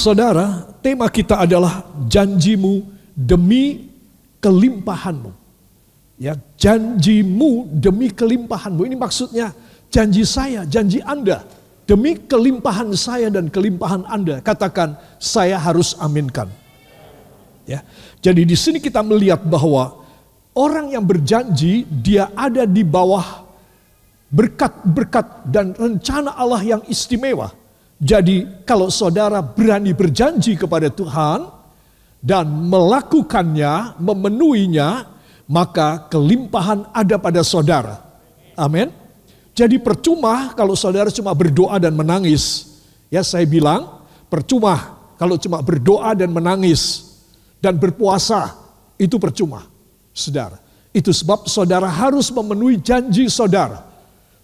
Saudara, tema kita adalah janjimu demi kelimpahanmu. Ya, janjimu demi kelimpahanmu. Ini maksudnya janji saya, janji Anda. Demi kelimpahan saya dan kelimpahan Anda. Katakan, saya harus aminkan. Ya. Jadi di sini kita melihat bahwa orang yang berjanji, dia ada di bawah berkat-berkat dan rencana Allah yang istimewa. Jadi kalau saudara berani berjanji kepada Tuhan dan melakukannya, memenuhinya, maka kelimpahan ada pada saudara. Amin. Jadi percuma kalau saudara cuma berdoa dan menangis. Ya, saya bilang percuma kalau cuma berdoa dan menangis dan berpuasa, itu percuma. Saudara, itu sebab saudara harus memenuhi janji saudara.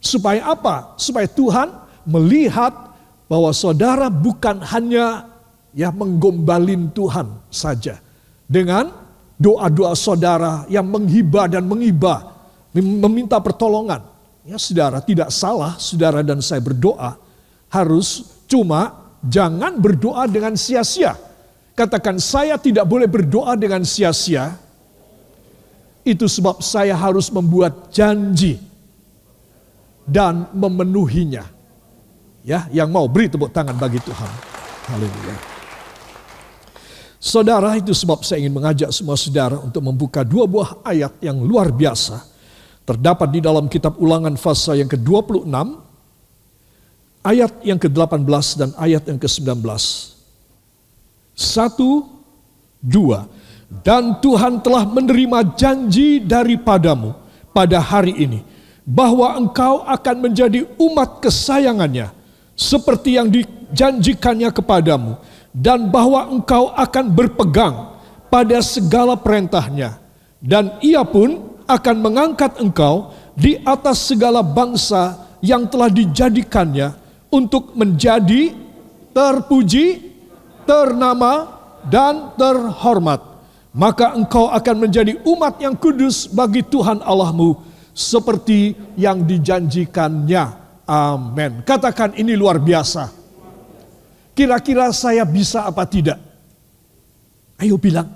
Supaya apa? Supaya Tuhan melihat bahwa saudara bukan hanya menggombalin Tuhan saja. Dengan doa-doa saudara yang menghibah dan mengibah, meminta pertolongan. Ya, saudara, tidak salah saudara dan saya berdoa. Harus, cuma jangan berdoa dengan sia-sia. Katakan, saya tidak boleh berdoa dengan sia-sia. Itu sebab saya harus membuat janji dan memenuhinya. Ya, yang mau beri tepuk tangan bagi Tuhan. Haleluya. Saudara, itu sebab saya ingin mengajak semua saudara untuk membuka dua buah ayat yang luar biasa. Terdapat di dalam kitab Ulangan pasal yang ke-26, ayat yang ke-18 dan ayat yang ke-19. 1, 2. Dan Tuhan telah menerima janji daripadamu pada hari ini, bahwa engkau akan menjadi umat kesayangannya, seperti yang dijanjikannya kepadamu, dan bahwa engkau akan berpegang pada segala perintahnya, dan ia pun akan mengangkat engkau di atas segala bangsa yang telah dijadikannya untuk menjadi terpuji, ternama, dan terhormat. Maka engkau akan menjadi umat yang kudus bagi Tuhan Allahmu, seperti yang dijanjikannya. Amin. Katakan, ini luar biasa. Kira-kira saya bisa apa tidak? Ayo bilang.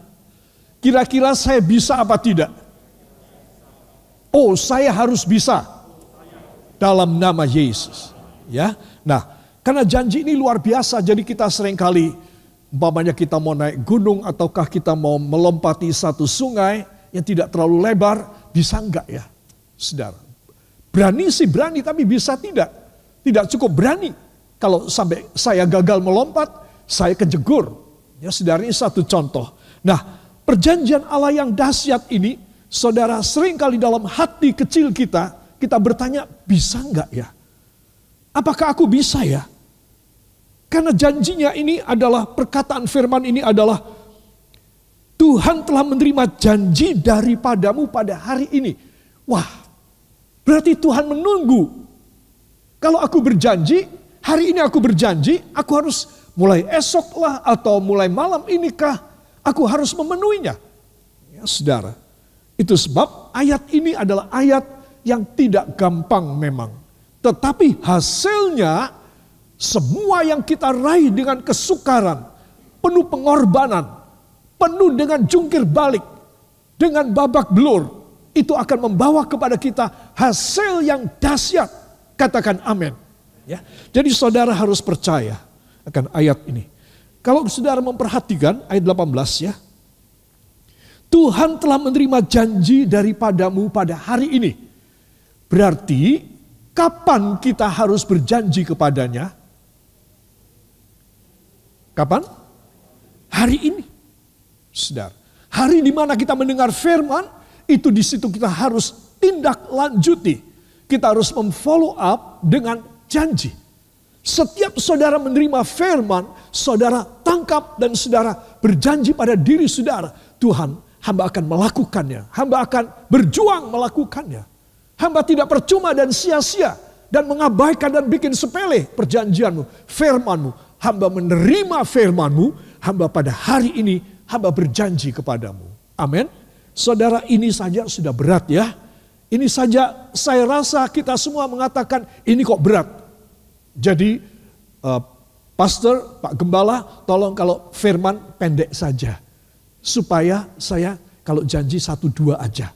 Kira-kira saya bisa apa tidak? Oh, saya harus bisa. Dalam nama Yesus. Ya. Nah, karena janji ini luar biasa, jadi kita seringkali, umpamanya kita mau naik gunung ataukah kita mau melompati satu sungai yang tidak terlalu lebar, bisa enggak ya, saudara? Berani sih berani, tapi bisa tidak. Tidak cukup berani. Kalau sampai saya gagal melompat, saya kejegur. Ya, saudara, ini satu contoh. Nah, perjanjian Allah yang dahsyat ini, saudara, seringkali dalam hati kecil kita bertanya, bisa enggak ya? Apakah aku bisa ya? Karena janjinya ini adalah, perkataan firman ini adalah, Tuhan telah menerima janji daripadamu pada hari ini. Wah, berarti Tuhan menunggu. Kalau aku berjanji, hari ini aku berjanji, aku harus mulai esok lah atau mulai malam inikah, aku harus memenuhinya. Ya, saudara, itu sebab ayat ini adalah ayat yang tidak gampang memang. Tetapi hasilnya, semua yang kita raih dengan kesukaran, penuh pengorbanan, penuh dengan jungkir balik, dengan babak belur, itu akan membawa kepada kita hasil yang dahsyat. Katakan amin. Ya. Jadi saudara harus percaya akan ayat ini. Kalau saudara memperhatikan ayat 18 ya. Tuhan telah menerima janji daripadamu pada hari ini. Berarti kapan kita harus berjanji kepadanya? Kapan? Hari ini. Saudara, hari di mana kita mendengar firman, itu di situ kita harus tindak lanjuti. Kita harus memfollow up dengan janji. Setiap saudara menerima firman, saudara tangkap dan saudara berjanji pada diri saudara, Tuhan, hamba akan melakukannya. Hamba akan berjuang melakukannya. Hamba tidak percuma dan sia-sia dan mengabaikan dan bikin sepele perjanjianmu, firmanmu. Hamba menerima firmanmu, hamba pada hari ini, hamba berjanji kepadamu. Amin. Saudara, ini saja sudah berat ya. Ini saja saya rasa kita semua mengatakan ini kok berat. Jadi Pastor, Pak Gembala, tolong kalau firman pendek saja. Supaya saya kalau janji 1-2 aja.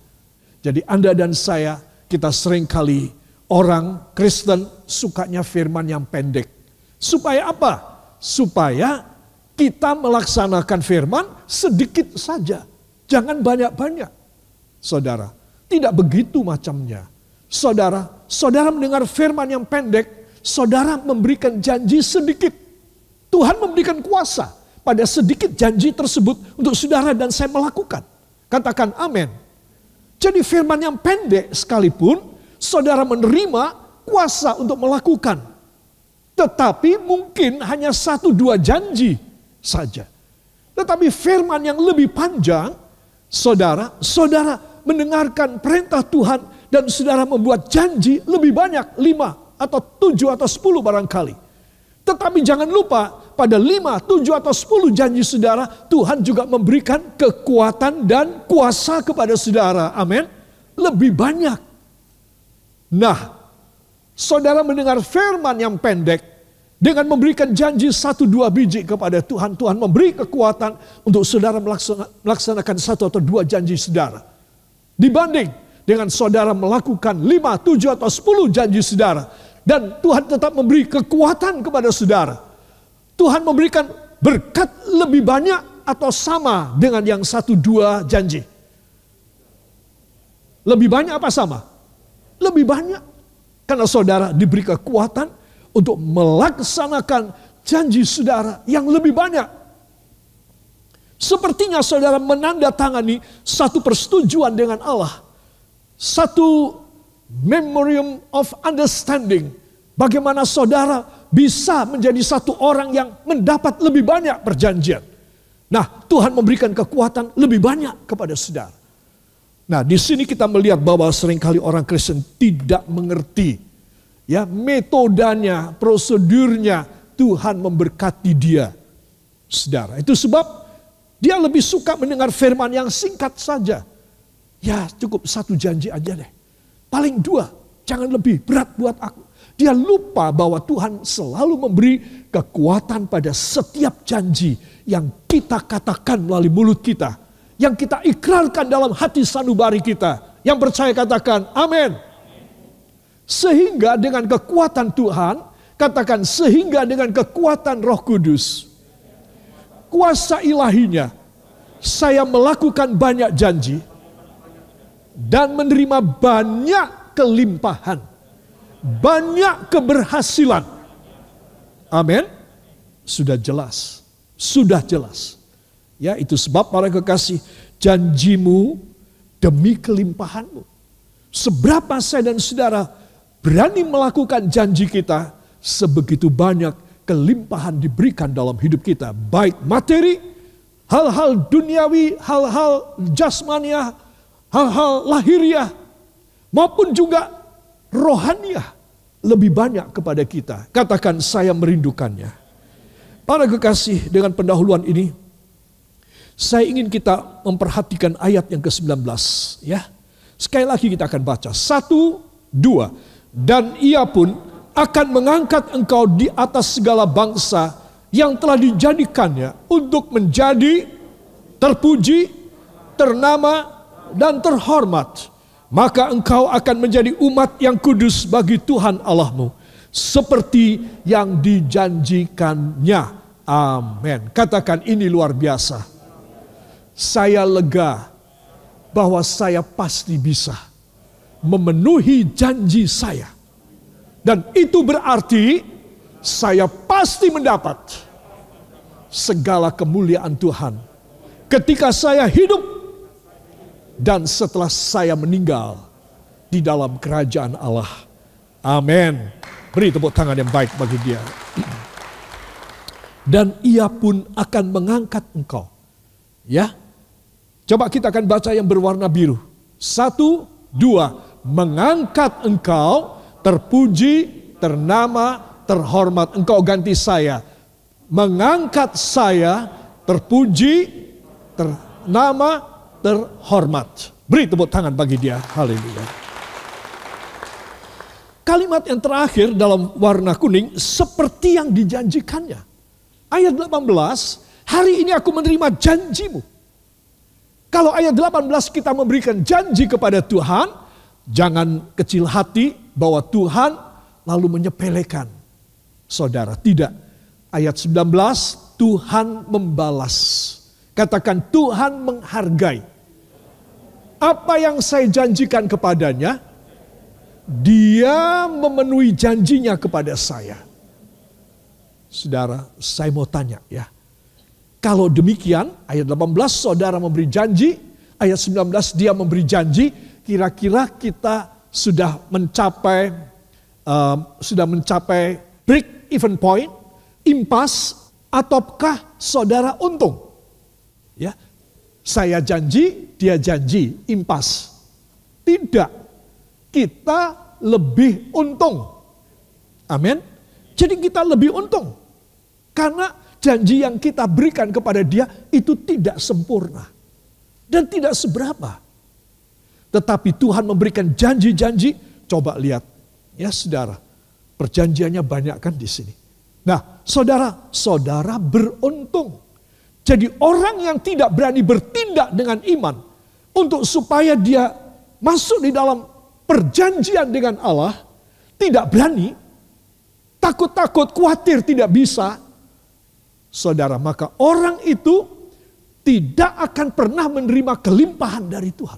Jadi Anda dan saya, kita seringkali orang Kristen sukanya firman yang pendek. Supaya apa? Supaya kita melaksanakan firman sedikit saja. Jangan banyak-banyak. Saudara, tidak begitu macamnya. Saudara mendengar firman yang pendek, saudara memberikan janji sedikit. Tuhan memberikan kuasa pada sedikit janji tersebut untuk saudara dan saya melakukan. Katakan amin. Jadi firman yang pendek sekalipun, saudara menerima kuasa untuk melakukan. Tetapi mungkin hanya 1-2 janji saja. Tetapi firman yang lebih panjang, saudara mendengarkan perintah Tuhan dan saudara membuat janji lebih banyak, 5 atau 7 atau 10 barangkali. Tetapi jangan lupa pada 5, 7 atau 10 janji saudara, Tuhan juga memberikan kekuatan dan kuasa kepada saudara. Amin. Lebih banyak. Nah, saudara mendengar firman yang pendek dengan memberikan janji 1-2 biji kepada Tuhan. Tuhan memberi kekuatan untuk saudara melaksanakan 1 atau 2 janji saudara. Dibanding dengan saudara melakukan 5, 7 atau 10 janji saudara. Dan Tuhan tetap memberi kekuatan kepada saudara. Tuhan memberikan berkat lebih banyak atau sama dengan yang 1-2 janji. Lebih banyak apa sama? Lebih banyak. Karena saudara diberi kekuatan untuk melaksanakan janji saudara yang lebih banyak. Sepertinya saudara menandatangani satu persetujuan dengan Allah. Satu memorandum of understanding. Bagaimana saudara bisa menjadi satu orang yang mendapat lebih banyak perjanjian. Nah, Tuhan memberikan kekuatan lebih banyak kepada saudara. Nah, di sini kita melihat bahwa seringkali orang Kristen tidak mengerti ya metodenya, prosedurnya. Tuhan memberkati dia. Saudara, itu sebab dia lebih suka mendengar firman yang singkat saja. Ya, cukup 1 janji aja deh. Paling 2, jangan lebih berat buat aku. Dia lupa bahwa Tuhan selalu memberi kekuatan pada setiap janji yang kita katakan melalui mulut kita. Yang kita ikrarkan dalam hati sanubari kita. Yang percaya katakan amin. Sehingga dengan kekuatan Tuhan, katakan sehingga dengan kekuatan Roh Kudus, kuasa ilahinya, saya melakukan banyak janji dan menerima banyak kelimpahan. Banyak keberhasilan. Amin. Sudah jelas. Sudah jelas. Ya, itu sebab para kekasih, janjimu demi kelimpahanmu. Seberapa saya dan saudara berani melakukan janji kita, sebegitu banyak kelimpahan diberikan dalam hidup kita. Baik materi, hal-hal duniawi, hal-hal jasmaniah, hal-hal lahiriah, maupun juga rohaniah lebih banyak kepada kita. Katakan saya merindukannya. Para kekasih, dengan pendahuluan ini saya ingin kita memperhatikan ayat yang ke-19 ya. Sekali lagi kita akan baca 1, 2. Dan ia pun akan mengangkat engkau di atas segala bangsa yang telah dijadikannya untuk menjadi terpuji, ternama dan terhormat. Maka engkau akan menjadi umat yang kudus bagi Tuhan Allahmu, seperti yang dijanjikannya. Amin. Katakan ini luar biasa. Saya lega bahwa saya pasti bisa memenuhi janji saya. Dan itu berarti saya pasti mendapat segala kemuliaan Tuhan ketika saya hidup dan setelah saya meninggal di dalam kerajaan Allah. Amin. Beri tepuk tangan yang baik bagi dia. Dan ia pun akan mengangkat engkau. Ya. Coba kita akan baca yang berwarna biru. 1, 2. Mengangkat engkau, terpuji, ternama, terhormat. Engkau ganti saya. Mengangkat saya, terpuji, ternama, terhormat. Beri tepuk tangan bagi dia. Haleluya. Kalimat yang terakhir dalam warna kuning, seperti yang dijanjikannya. Ayat 18, hari ini aku menerima janjimu. Kalau ayat 18 kita memberikan janji kepada Tuhan, jangan kecil hati bahwa Tuhan lalu menyepelekan saudara. Tidak. Ayat 19, Tuhan membalas. Katakan Tuhan menghargai. Apa yang saya janjikan kepadanya, Dia memenuhi janjinya kepada saya. Saudara, saya mau tanya ya. Kalau demikian, ayat 18 saudara memberi janji, ayat 19 dia memberi janji, kira-kira kita sudah mencapai break even point, impas, ataukah saudara untung? Ya, saya janji, dia janji, impas. Tidak, kita lebih untung. Amin. Jadi kita lebih untung. Karena janji yang kita berikan kepada dia itu tidak sempurna. Dan tidak seberapa. Tetapi Tuhan memberikan janji-janji. Coba lihat. Ya saudara. Perjanjiannya banyak kan di sini. Nah saudara beruntung. Jadi orang yang tidak berani bertindak dengan iman. Untuk supaya dia masuk di dalam perjanjian dengan Allah. Tidak berani. Takut-takut, khawatir tidak bisa. Saudara, maka orang itu tidak akan pernah menerima kelimpahan dari Tuhan.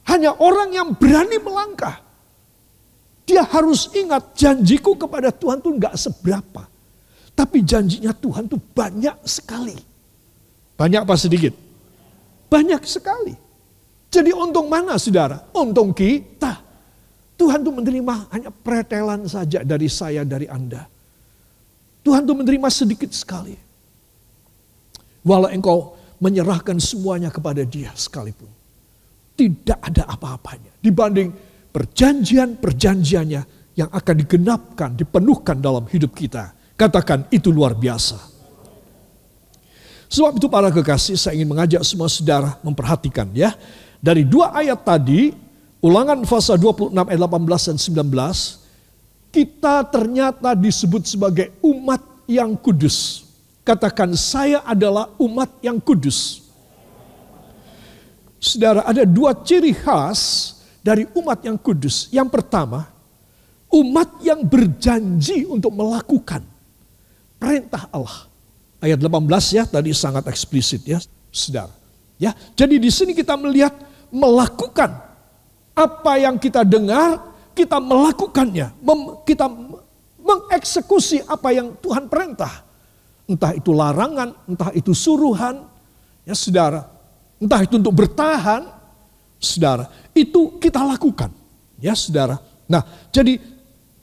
Hanya orang yang berani melangkah. Dia harus ingat janjiku kepada Tuhan itu enggak seberapa. Tapi janjinya Tuhan itu banyak sekali. Banyak apa sedikit? Banyak sekali. Jadi untung mana saudara? Untung kita. Tuhan itu menerima hanya pretelan saja dari saya, dari Anda. Tuhan itu menerima sedikit sekali. Walau engkau menyerahkan semuanya kepada Dia sekalipun. Tidak ada apa-apanya. Dibanding perjanjian-perjanjiannya yang akan digenapkan, dipenuhkan dalam hidup kita. Katakan itu luar biasa. Sebab itu para kekasih, saya ingin mengajak semua saudara memperhatikan ya. Dari dua ayat tadi, Ulangan pasal 26 ayat 18 dan 19, kita ternyata disebut sebagai umat yang kudus. Katakan saya adalah umat yang kudus. Saudara, ada dua ciri khas dari umat yang kudus. Yang pertama, umat yang berjanji untuk melakukan perintah Allah. Ayat 18 ya, tadi sangat eksplisit ya, saudara. Ya, jadi di sini kita melihat melakukan apa yang kita dengar, kita melakukannya, kita mengeksekusi apa yang Tuhan perintah. Entah itu larangan, entah itu suruhan, ya saudara. Entah itu untuk bertahan, saudara. Itu kita lakukan, ya saudara. Nah, jadi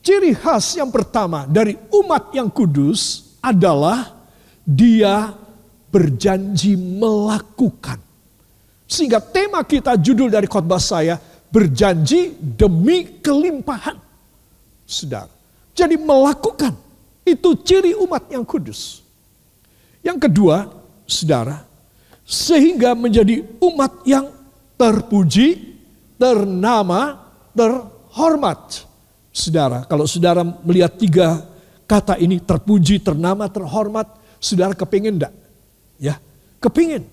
ciri khas yang pertama dari umat yang kudus adalah dia berjanji melakukan. Sehingga tema kita, judul dari khotbah saya, berjanji demi kelimpahan. Saudara. Jadi melakukan. Itu ciri umat yang kudus. Yang kedua, saudara. Sehingga menjadi umat yang terpuji, ternama, terhormat. Saudara, kalau saudara melihat tiga kata ini, terpuji, ternama, terhormat, saudara kepingin enggak? Ya, kepingin.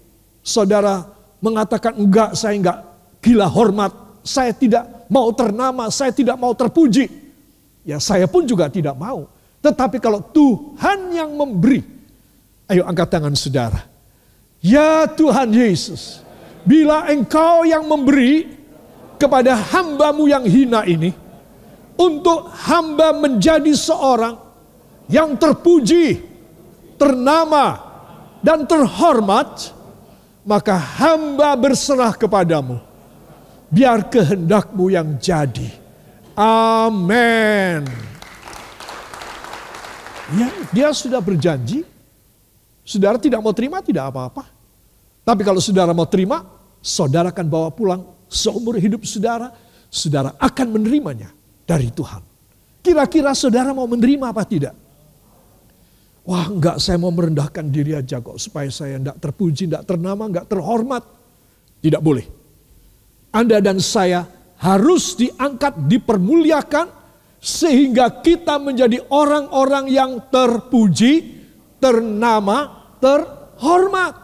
Saudara mengatakan enggak, saya enggak gila hormat. Saya tidak mau ternama, saya tidak mau terpuji. Ya saya pun juga tidak mau. Tetapi kalau Tuhan yang memberi. Ayo angkat tangan saudara. Ya Tuhan Yesus. Bila engkau yang memberi kepada hambamu yang hina ini. Untuk hamba menjadi seorang yang terpuji, ternama, dan terhormat. Maka hamba berserah kepadamu. Biar kehendakmu yang jadi. Amin. Ya, dia sudah berjanji. Saudara tidak mau terima, tidak apa-apa. Tapi kalau saudara mau terima, saudara akan bawa pulang seumur hidup saudara. Saudara akan menerimanya dari Tuhan. Kira-kira saudara mau menerima apa tidak? Wah enggak, saya mau merendahkan diri aja kok. Supaya saya enggak terpuji, enggak ternama, enggak terhormat. Tidak boleh. Anda dan saya harus diangkat, dipermuliakan. Sehingga kita menjadi orang-orang yang terpuji, ternama, terhormat.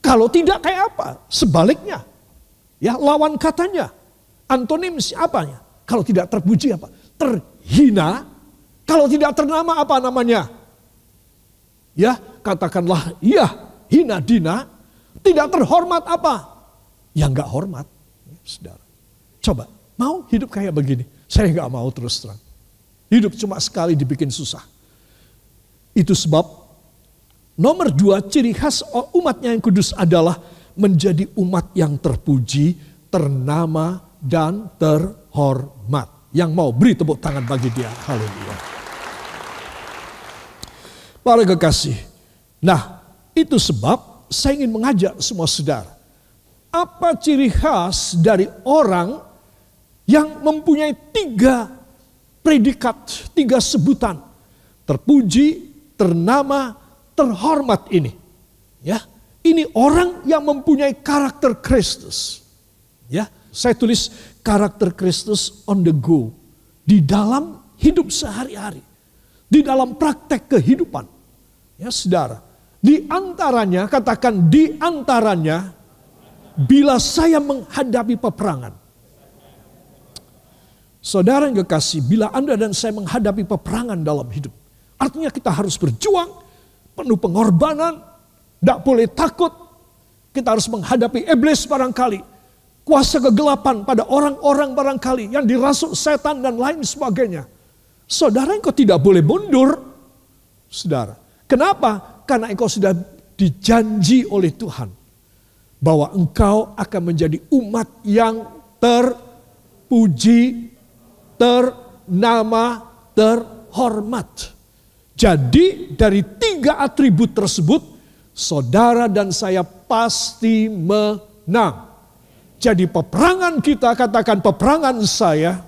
Kalau tidak kayak apa? Sebaliknya. Ya, lawan katanya. Antonim siapanya? Kalau tidak terpuji apa? Terhina. Kalau tidak ternama apa namanya? Ya, katakanlah iya, hina dina. Tidak terhormat apa? Ya enggak hormat. Ya, saudara. Coba, mau hidup kayak begini? Saya enggak mau terus terang. Hidup cuma sekali dibikin susah. Itu sebab nomor 2 ciri khas umatnya yang kudus adalah menjadi umat yang terpuji, ternama, dan terhormat. Yang mau beri tepuk tangan bagi dia. Haleluya. Para kekasih. Nah, itu sebab saya ingin mengajak semua saudara. Apa ciri khas dari orang yang mempunyai 3 predikat, 3 sebutan. Terpuji, ternama, terhormat ini. Ya, ini orang yang mempunyai karakter Kristus. Ya, saya tulis karakter Kristus on the go. Di dalam hidup sehari-hari. Di dalam praktek kehidupan. Ya, saudara. Di antaranya, katakan di antaranya, bila saya menghadapi peperangan. Saudara yang kekasih, bila Anda dan saya menghadapi peperangan dalam hidup. Artinya kita harus berjuang, penuh pengorbanan, tidak boleh takut. Kita harus menghadapi iblis barangkali. Kuasa kegelapan pada orang-orang barangkali yang dirasuk setan dan lain sebagainya. Saudara engkau tidak boleh mundur. Saudara, kenapa? Karena engkau sudah dijanji oleh Tuhan. Bahwa engkau akan menjadi umat yang terpuji, ternama, terhormat. Jadi dari 3 atribut tersebut, saudara dan saya pasti menang. Jadi peperangan kita, katakan peperangan saya,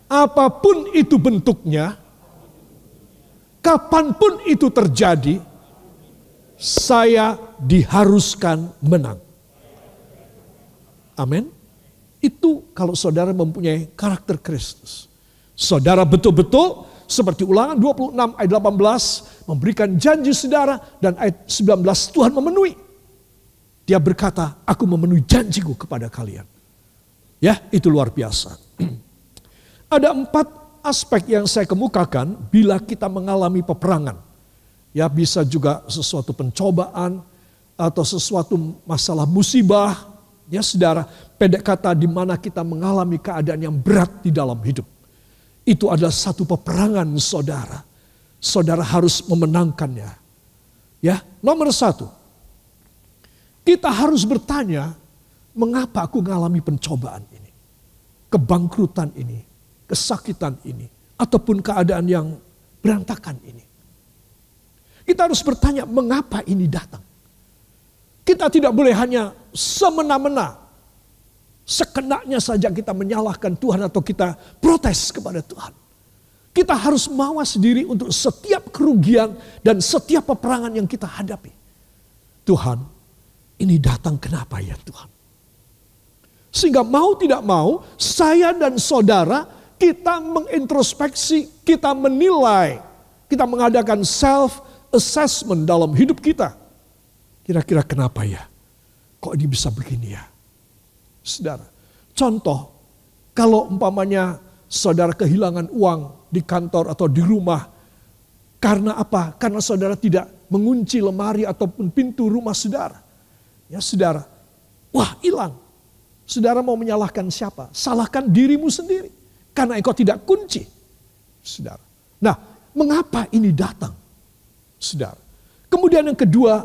apapun itu bentuknya, kapanpun itu terjadi, saya diharuskan menang. Amin. Itu kalau saudara mempunyai karakter Kristus. Saudara betul-betul seperti Ulangan 26 ayat 18 memberikan janji saudara, dan ayat 19 Tuhan memenuhi. Dia berkata, aku memenuhi janjiku kepada kalian. Ya, itu luar biasa. Ada 4 aspek yang saya kemukakan bila kita mengalami peperangan. Ya, bisa juga sesuatu pencobaan atau sesuatu masalah musibah. Ya, saudara, pendek kata di mana kita mengalami keadaan yang berat di dalam hidup. Itu adalah satu peperangan saudara. Saudara harus memenangkannya. Ya, nomor 1. Kita harus bertanya, mengapa aku mengalami pencobaan ini? Kebangkrutan ini, kesakitan ini, ataupun keadaan yang berantakan ini. Kita harus bertanya, mengapa ini datang? Kita tidak boleh hanya semena-mena, sekenanya saja kita menyalahkan Tuhan atau kita protes kepada Tuhan. Kita harus mawas diri untuk setiap kerugian dan setiap peperangan yang kita hadapi. Tuhan, ini datang kenapa ya Tuhan? Sehingga mau tidak mau, saya dan saudara, kita mengintrospeksi, kita menilai, kita mengadakan self-assessment dalam hidup kita. Kira-kira kenapa ya? Kok ini bisa begini ya? Saudara, contoh, kalau umpamanya saudara kehilangan uang di kantor atau di rumah, karena apa? Karena saudara tidak mengunci lemari ataupun pintu rumah saudara. Ya saudara, wah hilang. Saudara mau menyalahkan siapa? Salahkan dirimu sendiri. Karena engkau tidak kunci. Saudara. Nah, mengapa ini datang? Saudara. Kemudian yang kedua,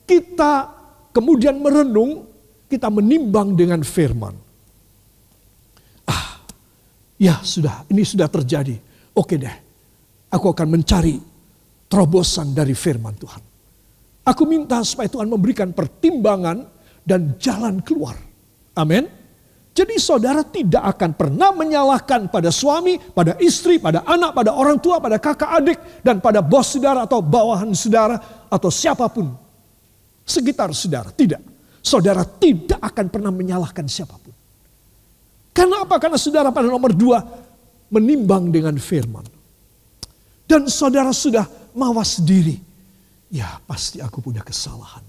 kita kemudian merenung, kita menimbang dengan firman. Ya sudah, ini sudah terjadi. Oke deh, aku akan mencari terobosan dari firman Tuhan. Aku minta supaya Tuhan memberikan pertimbangan dan jalan keluar. Amin. Jadi saudara tidak akan pernah menyalahkan pada suami, pada istri, pada anak, pada orang tua, pada kakak adik, dan pada bos saudara atau bawahan saudara atau siapapun. Sekitar saudara, tidak. Saudara tidak akan pernah menyalahkan siapapun. Karena apa? Karena saudara pada nomor 2 menimbang dengan firman. Dan saudara sudah mawas diri. Ya pasti aku punya kesalahan.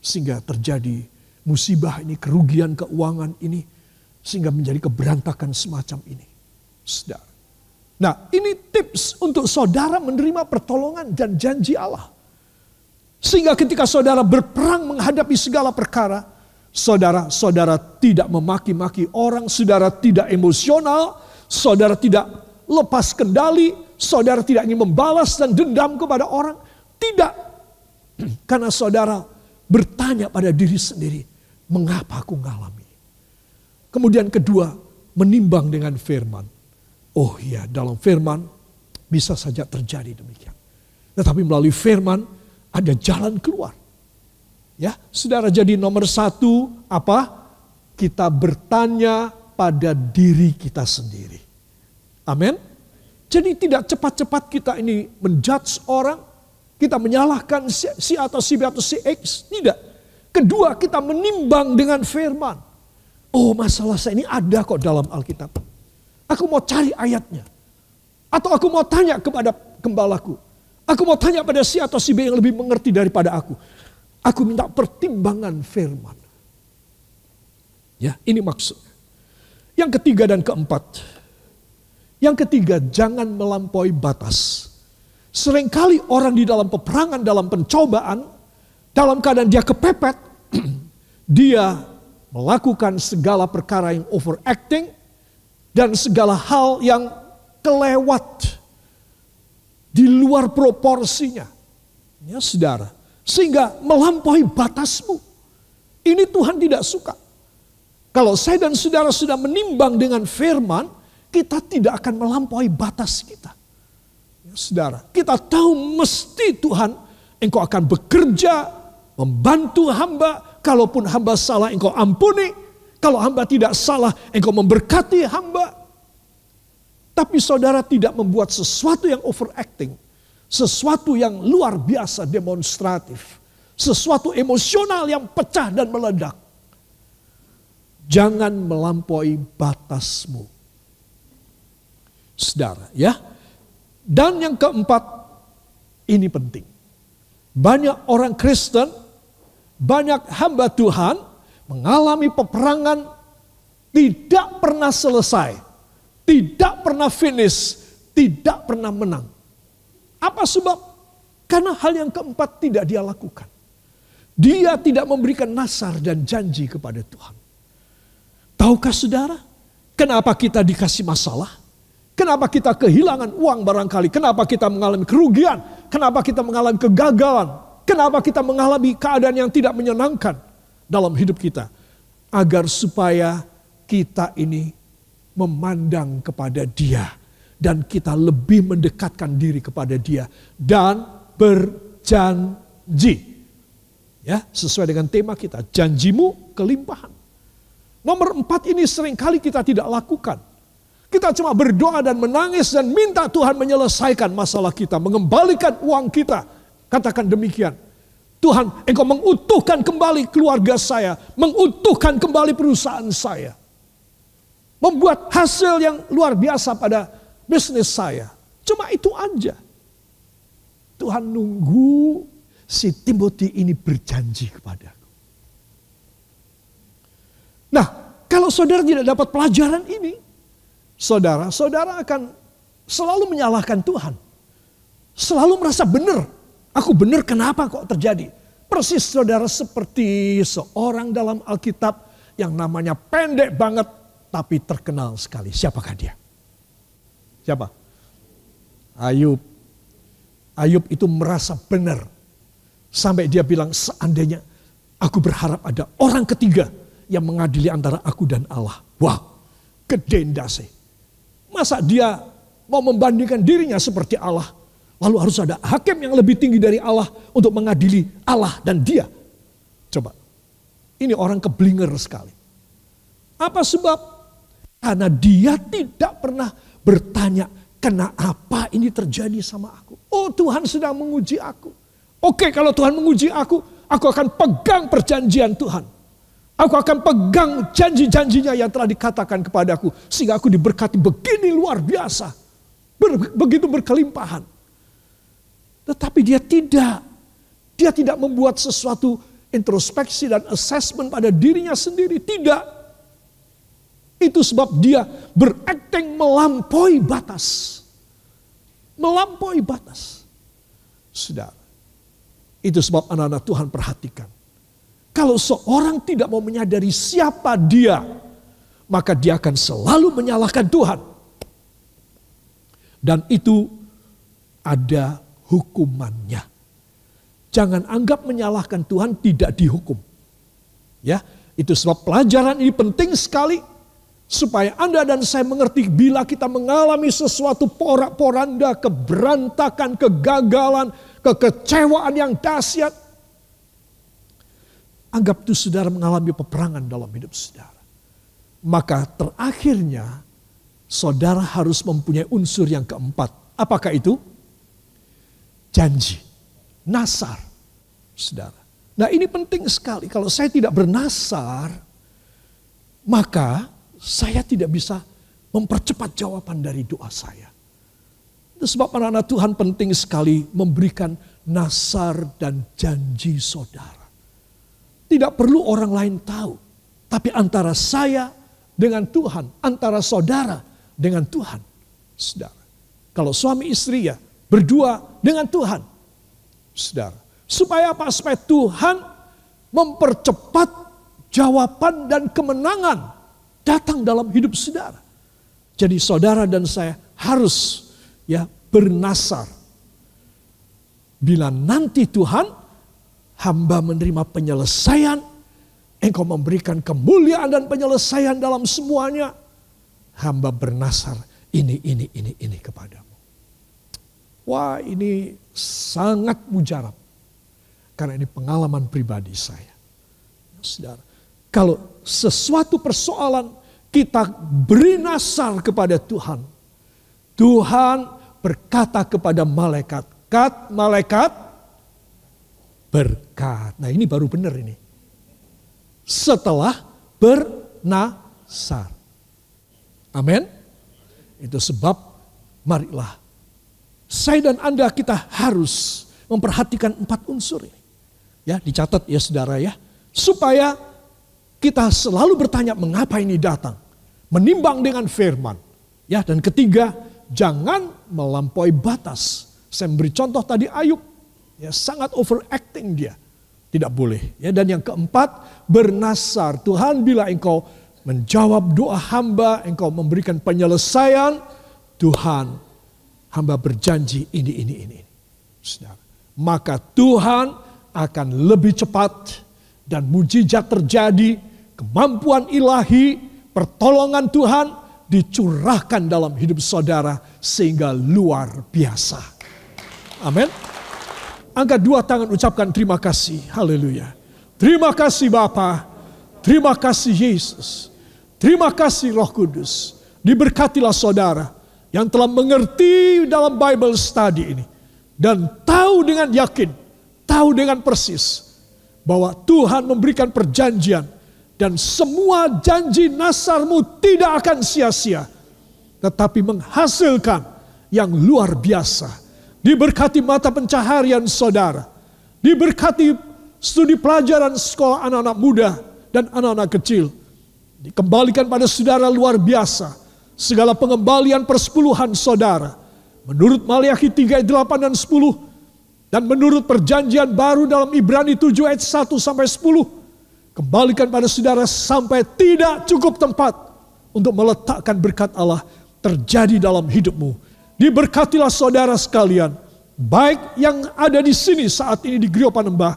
Sehingga terjadi musibah ini, kerugian keuangan ini. Sehingga menjadi keberantakan semacam ini. Saudara. Nah ini tips untuk saudara menerima pertolongan dan janji Allah. Sehingga ketika saudara berperang menghadapi segala perkara. Saudara tidak memaki-maki orang. Saudara tidak emosional. Saudara tidak lepas kendali. Saudara tidak ingin membalas dan dendam kepada orang. Tidak. Karena saudara bertanya pada diri sendiri. Mengapa aku mengalami? Kemudian kedua, menimbang dengan firman. Oh iya, dalam firman bisa saja terjadi demikian. Tetapi melalui firman ada jalan keluar. Ya, saudara, jadi nomor satu apa? Kita bertanya pada diri kita sendiri. Amin. Jadi tidak cepat-cepat kita ini menjudge orang. Kita menyalahkan si atau si B atau si X. Tidak. Kedua, kita menimbang dengan firman. Oh, masalah saya ini ada kok dalam Alkitab. Aku mau cari ayatnya. Atau aku mau tanya kepada gembalaku. Aku mau tanya pada si atau si B yang lebih mengerti daripada aku. Aku minta pertimbangan firman. Ya, ini maksudnya. Yang ketiga dan keempat. Yang ketiga, jangan melampaui batas. Seringkali orang di dalam peperangan, dalam pencobaan, dalam keadaan dia kepepet, dia melakukan segala perkara yang overacting dan segala hal yang kelewat di luar proporsinya. Ya, saudara, sehingga melampaui batasmu. Ini Tuhan tidak suka. Kalau saya dan saudara sudah menimbang dengan firman, kita tidak akan melampaui batas kita. Ya, saudara, kita tahu mesti Tuhan, Engkau akan bekerja, membantu hamba. Kalaupun hamba salah, Engkau ampuni. Kalau hamba tidak salah, Engkau memberkati hamba. Tapi saudara tidak membuat sesuatu yang overacting. Sesuatu yang luar biasa demonstratif. Sesuatu emosional yang pecah dan meledak. Jangan melampaui batasmu. Saudara, ya. Dan yang keempat, ini penting. Banyak orang Kristen, banyak hamba Tuhan mengalami peperangan tidak pernah selesai, tidak pernah finish, tidak pernah menang. Apa sebab? Karena hal yang keempat tidak dia lakukan. Dia tidak memberikan nasar dan janji kepada Tuhan. Tahukah saudara, kenapa kita dikasih masalah? Kenapa kita kehilangan uang barangkali? Kenapa kita mengalami kerugian? Kenapa kita mengalami kegagalan? Kenapa kita mengalami keadaan yang tidak menyenangkan dalam hidup kita? Agar supaya kita ini memandang kepada Dia. Dan kita lebih mendekatkan diri kepada Dia. Dan berjanji. Ya, sesuai dengan tema kita. Janjimu kelimpahan. Nomor 4 ini seringkali kita tidak lakukan. Kita cuma berdoa dan menangis dan minta Tuhan menyelesaikan masalah kita. Mengembalikan uang kita. Katakan demikian. Tuhan, Engkau mengutuhkan kembali keluarga saya. Mengutuhkan kembali perusahaan saya. Membuat hasil yang luar biasa pada bisnis saya. Cuma itu aja. Tuhan nunggu si Timothy ini berjanji kepadaku. Nah, kalau saudara tidak dapat pelajaran ini, saudara akan selalu menyalahkan Tuhan. Selalu merasa benar. Aku benar, kenapa kok terjadi? Persis saudara seperti seorang dalam Alkitab yang namanya pendek banget tapi terkenal sekali. Siapakah dia? Siapa? Ayub. Ayub itu merasa benar. Sampai dia bilang, seandainya aku berharap ada orang ketiga yang mengadili antara aku dan Allah. Wah, kedendase. Masa dia mau membandingkan dirinya seperti Allah. Lalu harus ada hakim yang lebih tinggi dari Allah untuk mengadili Allah dan dia. Coba. Ini orang keblinger sekali. Apa sebab? Karena dia tidak pernah bertanya, kenapa ini terjadi sama aku? Oh, Tuhan sedang menguji aku. Oke, kalau Tuhan menguji aku akan pegang perjanjian Tuhan. Aku akan pegang janji-janjinya yang telah dikatakan kepadaku. Sehingga aku diberkati begini luar biasa. Begitu berkelimpahan. Tetapi dia tidak. Dia tidak membuat sesuatu introspeksi dan assessment pada dirinya sendiri. Tidak. Itu sebab dia berakting melampaui batas. Melampaui batas. Saudara. Itu sebab anak-anak Tuhan perhatikan. Kalau seorang tidak mau menyadari siapa dia, maka dia akan selalu menyalahkan Tuhan. Dan itu ada hukumannya. Jangan anggap menyalahkan Tuhan tidak dihukum. Ya, itu sebab pelajaran ini penting sekali supaya Anda dan saya mengerti bila kita mengalami sesuatu porak-poranda, keberantakan, kegagalan, kekecewaan yang dahsyat. Anggap itu saudara mengalami peperangan dalam hidup saudara. Maka terakhirnya saudara harus mempunyai unsur yang keempat. Apakah itu? Janji. Nasar. Saudara. Nah ini penting sekali. Kalau saya tidak bernasar, maka saya tidak bisa mempercepat jawaban dari doa saya. Itu sebab anak-anak Tuhan penting sekali memberikan nasar dan janji saudara. Tidak perlu orang lain tahu. Tapi antara saya dengan Tuhan, antara saudara dengan Tuhan. Saudara. Kalau suami istri ya berdua dengan Tuhan. Saudara. Supaya apa? Supaya Tuhan mempercepat jawaban dan kemenangan datang dalam hidup saudara. Jadi saudara dan saya harus ya bernasar. Bila nanti Tuhan hamba menerima penyelesaian, engkau memberikan kemuliaan dan penyelesaian dalam semuanya. Hamba bernasar ini kepadamu. Wah ini sangat mujarab. Karena ini pengalaman pribadi saya. Saudara, kalau sesuatu persoalan kita beri nasar kepada Tuhan. Tuhan berkata kepada malaikat, malaikat berkat. Nah ini baru benar ini. Setelah bernasar. Amin. Itu sebab marilah saya dan Anda kita harus memperhatikan 4 unsur ini. Ya dicatat ya saudara ya. Supaya kita selalu bertanya mengapa ini datang. Menimbang dengan firman. Ya dan ketiga jangan melampaui batas. Saya memberi contoh tadi Ayub. Ya, sangat overacting dia. Tidak boleh. Ya, dan yang keempat, bernasar. Tuhan bila engkau menjawab doa hamba, engkau memberikan penyelesaian, Tuhan, hamba berjanji ini. Saudara. Maka Tuhan akan lebih cepat dan mujizat terjadi, kemampuan ilahi, pertolongan Tuhan dicurahkan dalam hidup saudara sehingga luar biasa. Amin. Angkat 2 tangan ucapkan terima kasih. Haleluya. Terima kasih Bapa. Terima kasih Yesus. Terima kasih Roh Kudus. Diberkatilah saudara yang telah mengerti dalam Bible study ini. Dan tahu dengan yakin, tahu dengan persis bahwa Tuhan memberikan perjanjian. Dan semua janji nasarmu tidak akan sia-sia. Tetapi menghasilkan yang luar biasa. Diberkati mata pencaharian saudara. Diberkati studi pelajaran sekolah anak-anak muda dan anak-anak kecil. Dikembalikan pada saudara luar biasa. Segala pengembalian persepuluhan saudara. Menurut Maliaki 3 ayat 8 dan 10. Dan menurut perjanjian baru dalam Ibrani 7 ayat 1 sampai 10. Kembalikan pada saudara sampai tidak cukup tempat untuk meletakkan berkat Allah terjadi dalam hidupmu. Diberkatilah saudara sekalian, baik yang ada di sini saat ini di Gereja Panembahan,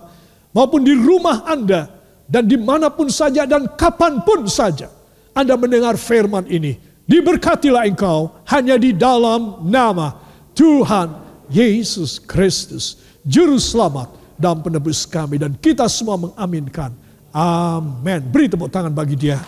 maupun di rumah Anda, dan dimanapun saja dan kapanpun saja Anda mendengar firman ini. Diberkatilah engkau hanya di dalam nama Tuhan Yesus Kristus, Juru Selamat dan Penebus kami. Dan kita semua mengaminkan. Amin. Beri tepuk tangan bagi dia.